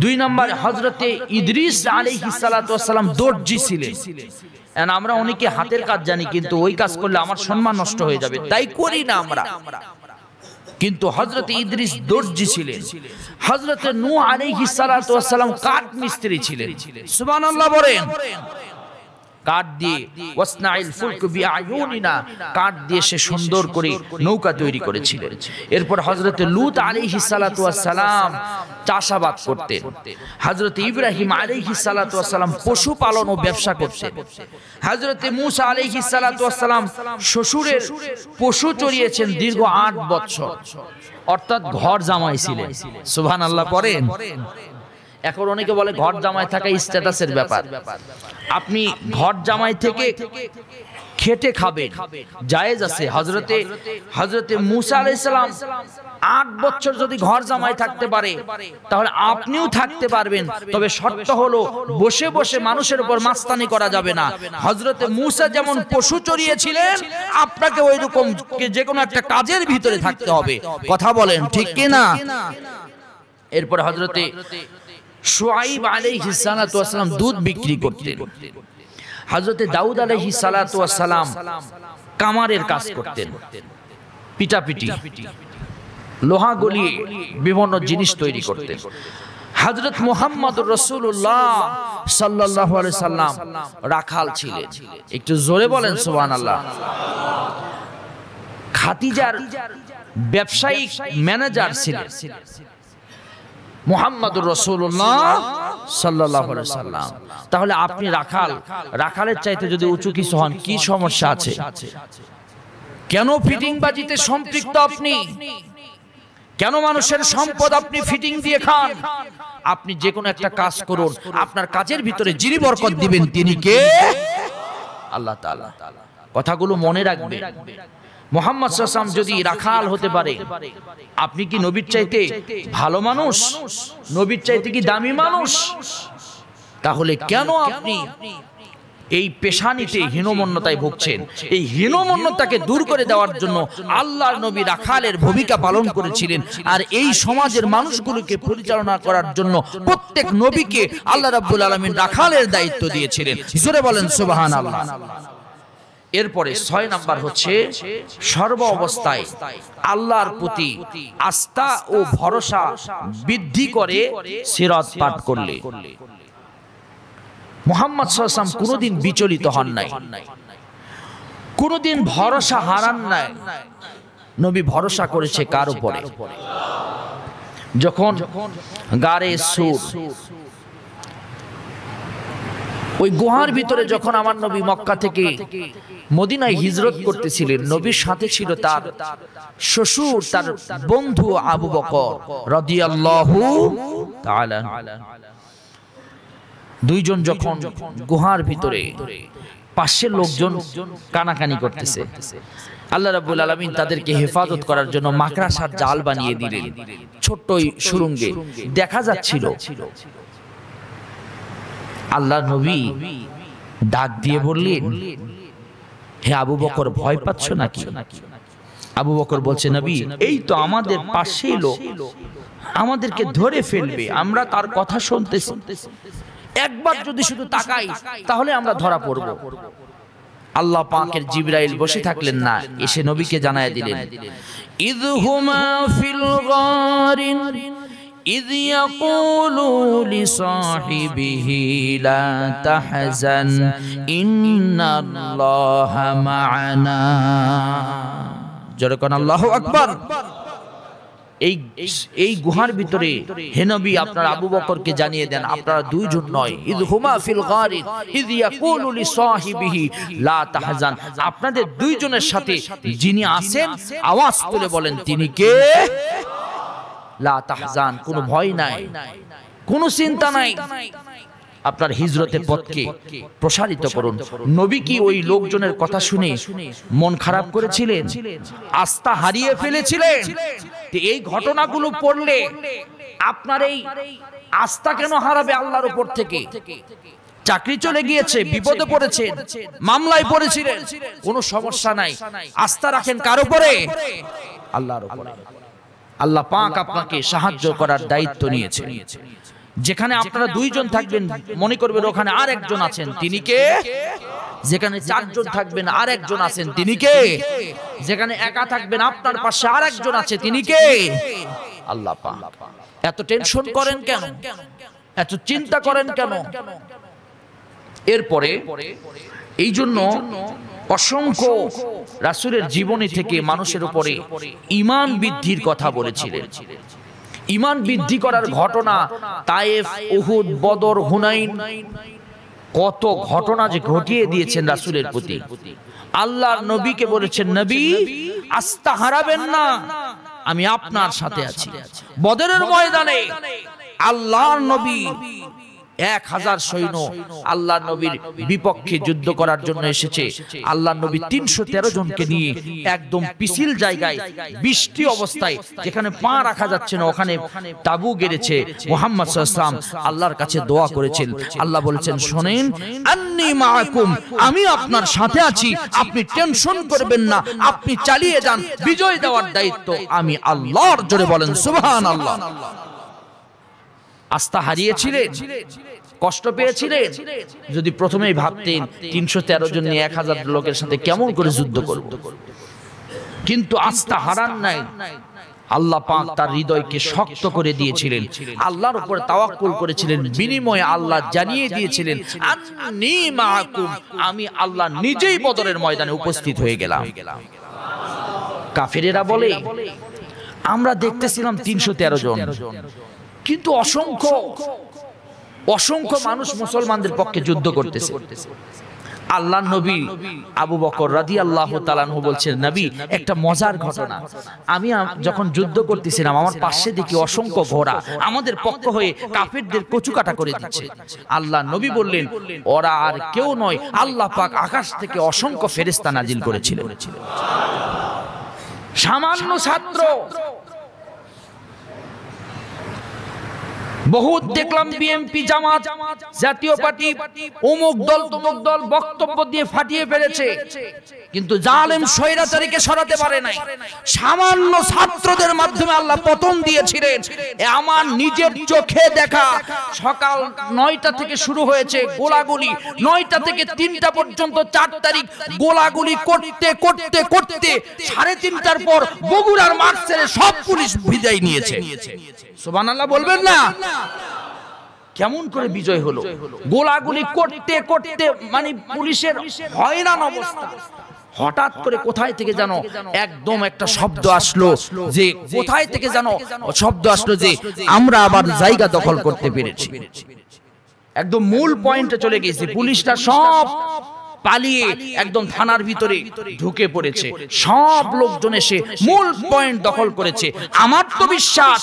Speaker 1: 2 নম্বর হযরতে ইদ্রিস আলাইহিস সালাতু ওয়াস সালাম দর্জি ছিলেন। আমরা অনেকে হাতের কাজ জানি, কিন্তু ওই কাজ করলে আমার সম্মান নষ্ট হয়ে যাবে, তাই করি না আমরা। কিন্তু হযরতে ইদ্রিস দর্জি ছিলেন। হযরতে নূহ আলাইহিস সালাতু ওয়াস সালাম কাঠ মিস্ত্রি ছিলেন। সুবহানাল্লাহ বলেন। কাঠ দিয়ে ওয়াসনাইল ফুলক বিআয়ুনিনা, কাঠ দিয়ে সে সুন্দর করে নৌকা তৈরি করেছিলেন। এরপর হযরতে লূত আলাইহিস সালাতু ওয়াস সালাম চাষাবাদ করতেন। হযরতে ইব্রাহিম আলাইহিস সালাতু ওয়াস সালাম পশুপালন ও ব্যবসা করতেন। হযরতে মূসা আলাইহিস সালাতু ওয়াস সালাম শ্বশুরের পশু চড়িয়েছেন দীর্ঘ 8 বছর, অর্থাৎ ঘর জামাই ছিলেন। সুবহানাল্লাহ পড়েন। এখন অনেকে বলে ঘর জামাই থাকা স্ট্যাটাসের ব্যাপার। আপনি ঘর জামাই থেকে খেটে খাবেন, জায়েজ আছে। হযরতে মূসা আলাইহিস সালাম 8 বছর যদি ঘর জামাই থাকতে পারে, তাহলে আপনিও থাকতে পারবেন। তবে শর্ত হলো বসে বসে মানুষের উপর মাস্তানি করা যাবে না। হযরতে মূসা যেমন পশু চড়িয়েছিলেন, আপনাকে ওইরকম যে কোনো একটা কাজের ভিতরে থাকতে হবে। কথা বলেন ঠিক কি না? এরপর হযরতে শুআইব আলাইহিস সালাতু ওয়াস সালাম দুধ বিক্রি করতেন। হযরতে দাউদ আলাইহিস সালাতু ওয়াস সালাম কামারের কাজ করতেন, পিটাপিটি, লোহা গলিয়ে বিভিন্ন জিনিস তৈরি করতেন। হযরত মুহাম্মদুর রাসূলুল্লাহ সাল্লাল্লাহু আলাইহি সাল্লাম রাখাল ছিলেন। একটু জোরে বলেন সুবহানাল্লাহ। খাদিজার ব্যবসায়িক ম্যানেজার ছিলেন মুহাম্মদুর রাসূলুল্লাহ সাল্লাল্লাহু আলাইহি সাল্লাম। তাহলে আপনি রাখালের চাইতে যদি উঁচু কিছু হন, কি সমস্যা আছে? কেন ফিটিংবাজিতে সম্পৃক্ত আপনি? কেন মানুষের সম্পদ আপনি ফিটিং দিয়ে খান? আপনি যে কোনো একটা কাজ করুন, আপনার কাজের ভিতরে যিনি বরকত দিবেন তিনি কে? আল্লাহ তাআলা। কথাগুলো মনে রাখবেন। মুহাম্মদ সাল্লাল্লাহু আলাইহি ওয়াসাল্লাম যদি রাখাল হতে পারে, আপনি কি নবীর চাইতে ভালো মানুষ? নবীর চাইতে কি দামি মানুষ? তাহলে কেন আপনি এই পেশানিতে হীনমন্যতায় ভুগছেন? এই হীনমন্যতাকে দূর করে দেওয়ার জন্য আল্লাহর নবী রাখালের ভূমিকা পালন করেছিলেন। আর এই সমাজের মানুষগুলোকে পরিচালনা করার জন্য প্রত্যেক নবীকে আল্লাহ রাব্বুল আলামিন রাখালের দায়িত্ব দিয়েছিলেন। জোরে বলেন সুবহানাল্লাহ। এরপরে 6 নাম্বার হচ্ছে সর্ব অবস্থায় আল্লাহর প্রতি আস্থা ও ভরসা বৃদ্ধি করে সিরাত পাঠ করলে। মুহাম্মদ সাল্লাল্লাহু আলাইহি ওয়াসাল্লাম কোনোদিন বিচলিত হন নাই, কোনোদিন ভরসা হারান নাই। নবী ভরসা করেছে কার উপরে? যখন গারে সুর ওই গুহার ভিতরে যখন আমার নবী মক্কা থেকে মদিনায় হিজরত করতেছিলেন, নবীর সাথে ছিল তার শ্বশুর, তার বন্ধু আবু বকর রাদিয়াল্লাহু তাআলা। দুইজন যখন গুহার ভিতরে, পাশের লোকজন কানাকানি করতেছে, আল্লাহ রাব্বুল আলামিন তাদেরকে হেফাজত করার জন্য মাকড়াসার জাল বানিয়ে দিলেন। ছোট্ট সুরঙ্গে দেখা যাচ্ছিল। আল্লাহ নবী ডাক দিয়ে বললেন, হে আবু বকর, ভয় পাচ্ছ নাকি? আবু বকর বলছে, নবী, এই তো আমাদের পাশেই লোক, আমাদেরকে ধরে ফেলবে, আমরা তার কথা শুনতেছি, একবার যদি শুধু তাকাই তাহলে আমরা ধরা পড়ব। আল্লাহ পাকের জিবরাইল বসে থাকলেন না, এসে নবীকে জানায় দিলেন, ইযহুমা ফিল গারিন إذ يقول لصاحبه لا تحزن إن الله معنا জোরে আল্লাহু আকবার। এই গুহার ভিতরে হে নবী আপনার আবু বকরকে জানিয়ে দেন, আপনারা দুইজন নয়, ইয হুমা ফিল গারিন ইয ইয়াকুলু লিসাহিবিহি লা তাহজান, আপনাদের দুইজনের সাথে যিনি আছেন আওয়াজ তুলে বলেন তিনি কে? লা তাহজান, কোনো ভয় নাই, কোনো চিন্তা নাই, আপনার হিজরতের পথকে প্রসারিত করুন। নবী কি ওই লোকজনের কথা শুনে মন খারাপ করেছিলেন? আস্থা হারিয়ে ফেলেছিলেন? এই ঘটনাগুলো পড়লে আপনার এই আস্থা কেন হারাবে আল্লাহর উপর থেকে? চাকরি চলে গিয়েছে, বিপদে পড়েছেন, মামলায় পড়েছিলেন, কোনো সমস্যা নাই, আস্থা রাখেন কার উপরে? আল্লাহর উপরে। আল্লাহ পাক আপনাকে সাহায্য করার দায়িত্ব নিয়েছে। যেখানে আপনারা দুইজন থাকবেন মনে করবেন ওখানে আর একজন আছেন, তিনি কে? যেখানে চারজন থাকবেন আর একজন আছেন, তিনি কে? যেখানে একা থাকবেন আপনার পাশে আর একজন আছে, তিনি কে? আল্লাহ পাক। এত টেনশন করেন কেন? এত চিন্তা করেন কেন? এরপরে এই জন্য অসংখ্য রাসূলের জীবনী থেকে মানুষের উপরে ঈমান বৃদ্ধির কথা বলেছিলেন। ঈমান বৃদ্ধি করার ঘটনা তায়েফ, উহুদ, বদর, হুনাইন, কত ঘটনা যে ঘটিয়ে দিয়েছেন রাসূলের প্রতি। আল্লাহর নবীকে বলেছেন, নবী আস্থা হারাবেন না, আমি আপনার সাথে আছি। বদরের ময়দানে আল্লাহর নবী 1000 সৈন্য আল্লাহর নবীর বিপক্ষে যুদ্ধ করার জন্য এসেছে। আল্লাহর নবী 313 জনকে নিয়ে একদম পিছিল জায়গায়, বৃষ্টি অবস্থায়, যেখানে পা রাখা যাচ্ছে না, ওখানে তাবু গেড়েছে। মুহাম্মদ সাল্লাল্লাহু আলাইহি ওয়াসাল্লাম আল্লাহর কাছে দোয়া করেছেন। আল্লাহ বলেছেন, শোনেন, আন্নী মাআকুম, আমি আপনার সাথে আছি, আপনি টেনশন করবেন না, আপনি চালিয়ে যান, বিজয় দেওয়ার দায়িত্ব আমি আল্লাহর। জোরে বলেন সুবহানাল্লাহ। আস্থা হারিয়েছিলেন, কষ্ট পেয়েছিলেন? যদি প্রথমেই ভাবতেন 313 জন নিয়ে 1000 লোকের সাথে কেমন করে যুদ্ধ করব, কিন্তু আস্থা হারান নাই। আল্লাহ পাক তার হৃদয়কে শক্ত করে দিয়েছিলেন, আল্লাহর উপর তাওয়াক্কুল করেছিলেন। বিনিময়ে আল্লাহ জানিয়ে দিয়েছিলেন, আন্নী মাআকুম, আমি আল্লাহ নিজেই বদরের ময়দানে উপস্থিত হয়ে গেলাম। কাফেরেরা বলে, আমরা দেখতেছিলাম 313 জন, কিন্তু অসংখ্য অসংখ্য মানুষ মুসলমানদের পক্ষে যুদ্ধ করতেছে। আল্লাহর নবী আবু বকর রাদিয়াল্লাহু তাআলা আনহু বলছেন, নবী একটা মজার ঘটনা, আমি যখন যুদ্ধ করতেছিলাম আমার পাশে দেখি অসংখ্য ঘোড়া আমাদের পক্ষ হয়ে কাফেরদের কচুকাটা করে দিচ্ছে। আল্লাহর নবী বললেন, ওরা আর কেউ নয়, আল্লাহ পাক আকাশ থেকে অসংখ্য ফেরেশতা নাজিল করেছিলেন। সামান্য ছাত্র, বহুত দেখলাম বিএনপি, জামাত, জাতীয় পার্টি, অমুক দল তমুক দল বক্তব্য দিয়ে ফাটিয়ে ফেলেছে, কিন্তু জালেম স্বৈরাচারীকে সরাতে পারে নাই। সামান্য ছাত্রদের মাধ্যমে আল্লাহ পতন দিয়েছিলেন। আমার নিজের চোখে দেখা, সকাল 9টা থেকে শুরু হয়েছে গোলাগুলি, 9টা থেকে 3টা পর্যন্ত 4 তারিখ গোলাগুলি করতে করতে করতে 3:30টার পর বগুড়ার মাঠ ছেড়ে সব পুলিশ বিদায় নিয়েছে। সুবহানাল্লাহ বলবেন না? কেমন করে বিজয় হলো? গোলাগুলি করতে করতে, মানে পুলিশের হয়রান অবস্থা। হঠাৎ করে কোথায় থেকে জানো একদম একটা শব্দ আসলো, যে কোথায় থেকে জানো শব্দ আসলো যে আমরা আবার জায়গা দখল করতে পেরেছি। একদম মূল পয়েন্টে চলে গেছে। পুলিশটা সব পালিয়ে একদম থানার ভিতরে ঢুকে পড়েছে, সব লোকজন এসে মূল পয়েন্ট দখল করেছে। আমার তো বিশ্বাস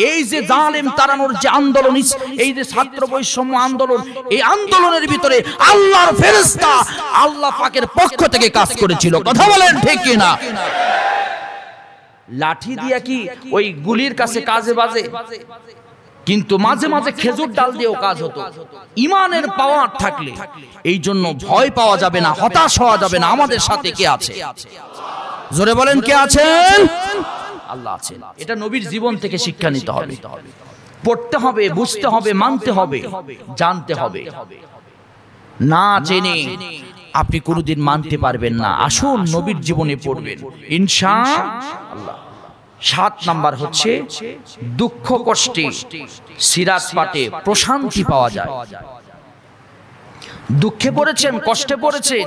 Speaker 1: এই যে জালেম তাড়ানোর যে আন্দোলন, এই যে ছাত্র বৈষম্য আন্দোলন, এই আন্দোলনের ভিতরে আল্লাহর ফেরেশতা আল্লাহ পাকের পক্ষ থেকে কাজ করেছিল। কথা বলেন ঠিক কি না? লাঠি দিয়া কি ওই গুলির কাছে কাজে বাজে, কিন্তু মাঝে মাঝে খেজুর ডাল দিয়েও কাজ হতো। ইমানের পাওয়ার থাকলে এই জন্য ভয় পাওয়া যাবে না, হতাশ হওয়া যাবে না। আমাদের সাথে কে আছে? জোরে বলেন কে আছেন? আল্লাহ আছেন। এটা নবীর জীবন থেকে শিক্ষা নিতে হবে, পড়তে হবে, বুঝতে হবে, মানতে হবে, জানতে হবে। না জেনে আপনি কোনোদিন মানতে পারবেন না। আসুন নবীর জীবনে পড়বেন ইনশাআল্লাহ। 7 নাম্বার হচ্ছে দুঃখ কষ্টে সিরাত পাঠে প্রশান্তি পাওয়া যায়। দুঃখে পড়েছেন, কষ্টে পড়েছেন,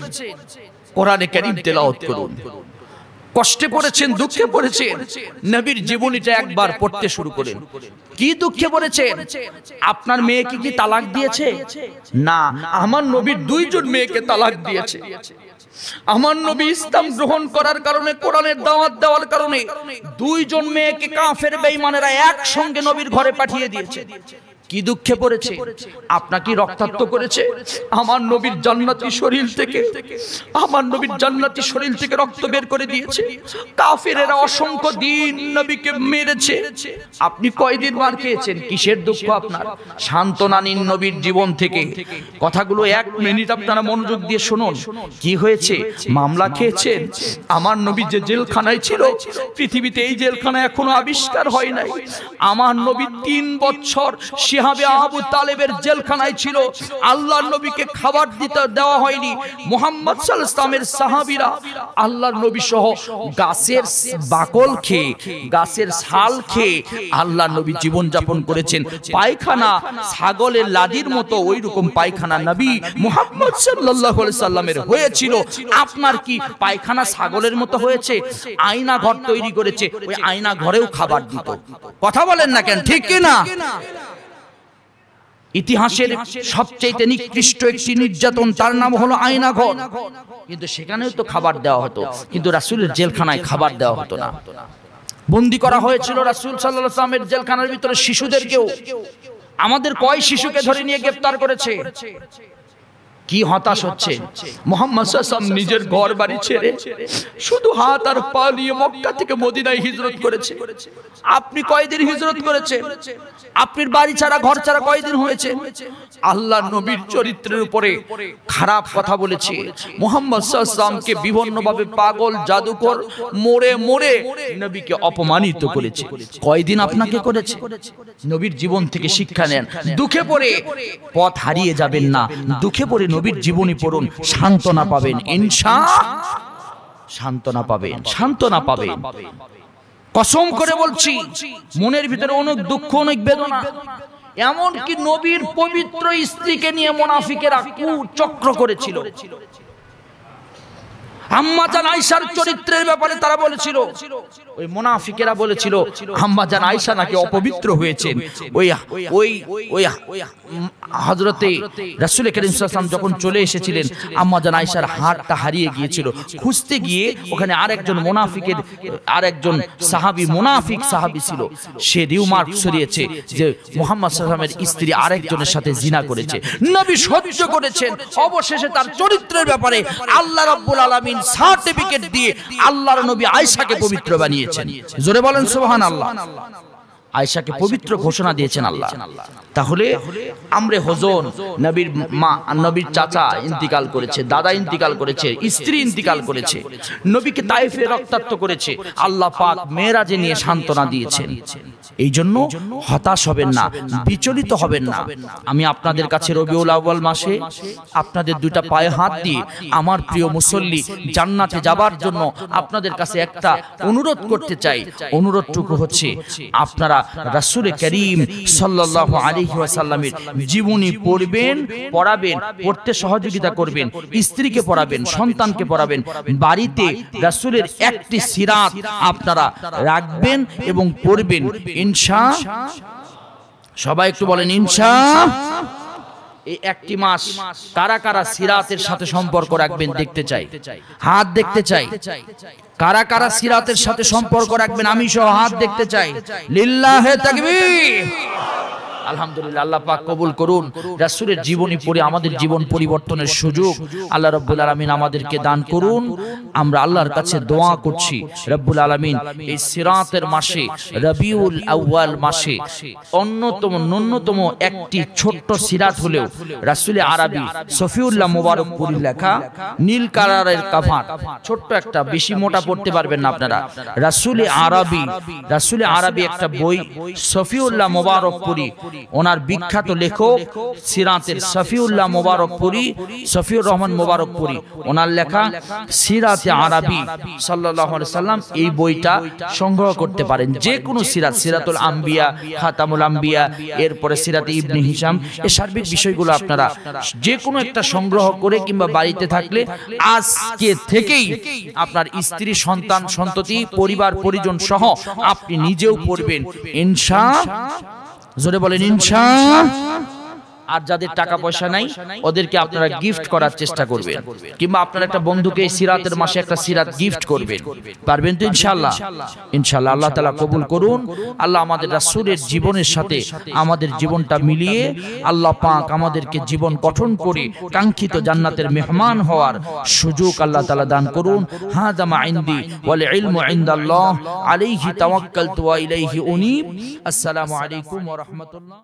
Speaker 1: কোরআনে কারীম তেলাওয়াত করুন। কষ্টে পড়েছেন, দুঃখে পড়েছেন, নবীর জীবনীটা একবার পড়তে শুরু করেন। কি দুঃখে পড়েছেন? আপনার মেয়েকে কি তালাক দিয়েছে? না, আমার নবীর 2 জন মেয়েকে তালাক দিয়েছে। আমার নবী ইসলাম গ্রহণ করার কারণে, কোরআনের দাওয়াত দেওয়ার কারণে 2 জন মেয়েকে কাফের বেঈমানেরা একসঙ্গে নবীর ঘরে পাঠিয়ে দিয়েছে। কি দুঃখে পড়েছে? আপনাকে রক্তাক্ত করেছে। আমার নবীর জান্নাতি শরীর থেকে, আমার নবীর জান্নাতি শরীর থেকে রক্ত বের করে দিয়েছে। কাফেরেরা অসংখ্য দিন নবীকে মেরেছে। আপনি কয়দিন মার খেয়েছেন? কিসের দুঃখ আপনার? সান্ত্বনা নিন নবীর জীবন থেকে। কথাগুলো 1 মিনিট আপনারা মনোযোগ দিয়ে শুনুন। কি হয়েছে? মামলা খেয়েছেন। আমার নবী যে জেলখানায় ছিল, পৃথিবীতে এই জেলখানা এখনো আবিষ্কার হয় নাই। আমার নবী 3 বছর শিহাবে আবু তালেবের জেলখানায় ছিল। আল্লাহর নবীকে খাবার দিতে দেওয়া হয়নি। মুহাম্মদ সাল্লাল্লাহু আলাইহি ওয়াসাল্লামের সাহাবীরা আল্লাহর নবী সহ গাছের বাকল খেয়ে, গাছের ছাল খেয়ে আল্লাহর নবী জীবন যাপন করেছেন। পায়খানা ছাগলের লাদির মতো ওই রকম পায়খানা নবী মুহাম্মদ সাল্লাল্লাহু আলাইহি ওয়াসাল্লামের হয়েছিল। আপনার কি পায়খানা ছাগলের মতো হয়েছে? আয়না ঘর তৈরি করেছে, ওই আয়না ঘরেও খাবার দিত। কথা বলেন না কেন? ঠিক কি না? ইতিহাসের সবচেয়ে নিকৃষ্ট একটি নির্যাতন, তার নাম হলো আয়না ঘর। কিন্তু সেখানেও তো খাবার দেওয়া হতো, কিন্তু রাসূলের জেলখানায় খাবার দেওয়া হতো না। বন্দী করা হয়েছিল রাসূল সাল্লাল্লাহু আলাইহি ওয়াসাল্লামের জেলখানার ভিতরে শিশুদেরকেও। আমাদের কয় শিশুকে ধরে নিয়ে গ্রেফতার করেছে। কি হতাশ হচ্ছে। মুহাম্মদ সাল্লাল্লাহু আলাইহি ওয়াসাল্লাম নিজের ঘর বাড়ি ছেড়ে শুধু হাত আর পা নিয়ে মক্কা থেকে মদিনায় হিজরত করেছে। আপনি কয়দিন হিজরত করেছেন? আপনার বাড়ি ছাড়া, ঘর ছাড়া কয়দিন হয়েছে? আল্লাহর নবীর চরিত্রের উপরে খারাপ কথা বলেছে। মুহাম্মদ সাল্লাল্লাহু আলাইহি ওয়াসাল্লামকে বিভিন্নভাবে পাগল, জাদুকর, মোড়ে মোড়ে নবীকে অপমানিত করেছে। কয়দিন আপনাকে করেছে? নবীর জীবন থেকে শিক্ষা নেন। দুঃখে পড়ে পথ হারিয়ে যাবেন না। দুঃখে পড়ে নবীর জীবনী পড়ুন, সান্ত্বনা পাবেন ইনশাআল্লাহ। সান্ত্বনা পাবেন, সান্ত্বনা পাবেন। কসম করে বলছি, মনের ভিতরে অনেক দুঃখ, অনেক বেদনা। এমন কি নবীর পবিত্র স্ত্রীকে নিয়ে মুনাফিকেরা কুচক্র করেছিল। আম্মা জান আয়েশার চরিত্রের ব্যাপারে তারা বলেছিল, ওই মুনাফিকেরা বলেছিল আম্মা জান আয়েশা নাকি অপবিত্র হয়েছেন। ওই ওই ওই হযরতে রাসূল করিম সাল্লাল্লাহু আলাইহি ওয়াসাল্লাম যখন চলে এসেছিলেন, আম্মা জান আয়েশার হাতটা হারিয়ে গিয়েছিল। খুঁজতে গিয়ে ওখানে আরেকজন মুনাফিকের, আরেকজন সাহাবী, মুনাফিক সাহাবী ছিল, সে রিউমার্ক ছড়িয়েছে যে মুহাম্মদ সাল্লাল্লাহু আলাইহি ওয়াসাল্লামের স্ত্রী আরেকজনের সাথে জিনা করেছে। নবী সহ্য করেছেন। অবশেষে তার চরিত্রের ব্যাপারে আল্লাহ রাব্বুল আলামিন সার্টিফিকেট দিয়ে আল্লাহর নবী আয়েশাকে পবিত্র বানিয়েছেন। জোরে বলেন সুবহানাল্লাহ। আয়েশাকে পবিত্র ঘোষণা দিয়েছেন আল্লাহ। তাহলে আমরা হজন, নবীর মা, নবীর চাচা ইন্তিকাল করেছে, দাদা ইন্তিকাল করেছে, স্ত্রী ইন্তিকাল করেছে, নবীকে তায়েফে রক্তাক্ত করেছে। আল্লাহ পাক মেরাজে নিয়ে সান্ত্বনা দিয়েছেন। এই জন্য হতাশ হবেন না, বিচলিত হবেন না। আমি আপনাদের কাছে রবিউল আউয়াল মাসে আপনাদের 2টা পায়ে হাত দিয়ে আমার প্রিয় মুসল্লি জান্নাতে যাবার জন্য আপনাদের কাছে একটা অনুরোধ করতে চাই। অনুরোধটুকু হচ্ছে, আপনারা রাসূল করিম সাল্লাল্লাহু আলাইহি ওয়াসাল্লামের জীবনী পড়বেন, পড়াবেন, পড়তে সহযোগিতা করবেন, স্ত্রীকে পড়াবেন, সন্তানকে পড়াবেন। বাড়িতে রাসূলের একটি সিরাত আপনারা রাখবেন এবং পড়বেন ইনশাআল্লাহ। সবাই একটু বলেন ইনশাআল্লাহ। এই একটি মাস কারা কারা সিরাতের সাথে সম্পর্ক রাখবেন দেখতে চাই, হাত দেখতে চাই। কারা কারা সিরাতের সাথে সম্পর্ক রাখবেন আমি সহ হাত দেখতে চাই। লিল্লাহে তাকবীর। আলহামদুলিল্লাহ, আল্লাহ পাক কবুল করুন। রাসূলের জীবনী পড়ে আমাদের জীবন পরিবর্তনের সুযোগ আল্লাহ রাব্বুল আলামিন আমাদেরকে দান করুন। আমরা আল্লাহর কাছে দোয়া করছি রাব্বুল আলামিন এই সিরাতের মাসে, রবিউল আউয়াল মাসে অন্যতম ন্যূনতম একটি ছোট্ট সিরাত হলেও রাসূলে আরবি সফিউল্লাহ মুবারকপুরীর লেখা, নীল কালারের কাভার, ছোট্ট একটা, বেশি মোটা পড়তে পারবেন না আপনারা। রাসূলে আরবি একটা বই, সফিউল্লাহ মুবারকপুরী, ওনার বিখ্যাত লেখক সিরাতের সফিউল্লাহ মুবারকপুরী, সফিউর রহমান মুবারকপুরী, ওনার লেখা সিরাতে আরবি সাল্লাল্লাহু আলাইহি সাল্লাম, এই বইটা সংগ্রহ করতে পারেন। যে কোনো সিরাত, সিরাতুল আম্বিয়া, খাতামুল আম্বিয়া, এরপরে সিরাতে ইবনে হিশাম, এই সার্বিক বিষয়গুলো আপনারা যে কোনো একটা সংগ্রহ করে কিংবা বাড়িতে থাকলে আজকে থেকেই আপনার স্ত্রী, সন্তান, সন্ততি, পরিবার পরিজন সহ আপনি নিজেও পড়বেন ইনশাআল্লাহ। জোরে বলেন ইনশাআল্লাহ। আর যাদের টাকা পয়সা নাই ওদেরকে আপনারা গিফট করার চেষ্টা করবেন, কিংবা আপনার একটা বন্ধুকে এই সিরাতের মাসে একটা সিরাত গিফট করবেন। পারবেন তো ইনশাআল্লাহ? ইনশাআল্লাহ। আল্লাহ তাআলা কবুল করুন। আল্লাহ আমাদের রাসূলের জীবনের সাথে আমাদের জীবনটা মিলিয়ে আল্লাহ পাক আমাদেরকে জীবন গঠন করে কাঙ্ক্ষিত জান্নাতের মেহমান হওয়ার সুযোগ আল্লাহ তাআলা দান করুন। হাযা মা ইনদি ওয়াল ইলমু ইনদাল্লাহ আলাইহি তাওয়াক্কালতু ওয়া ইলাইহি উনীব। আসসালামু আলাইকুম ওয়া রাহমাতুল্লাহ।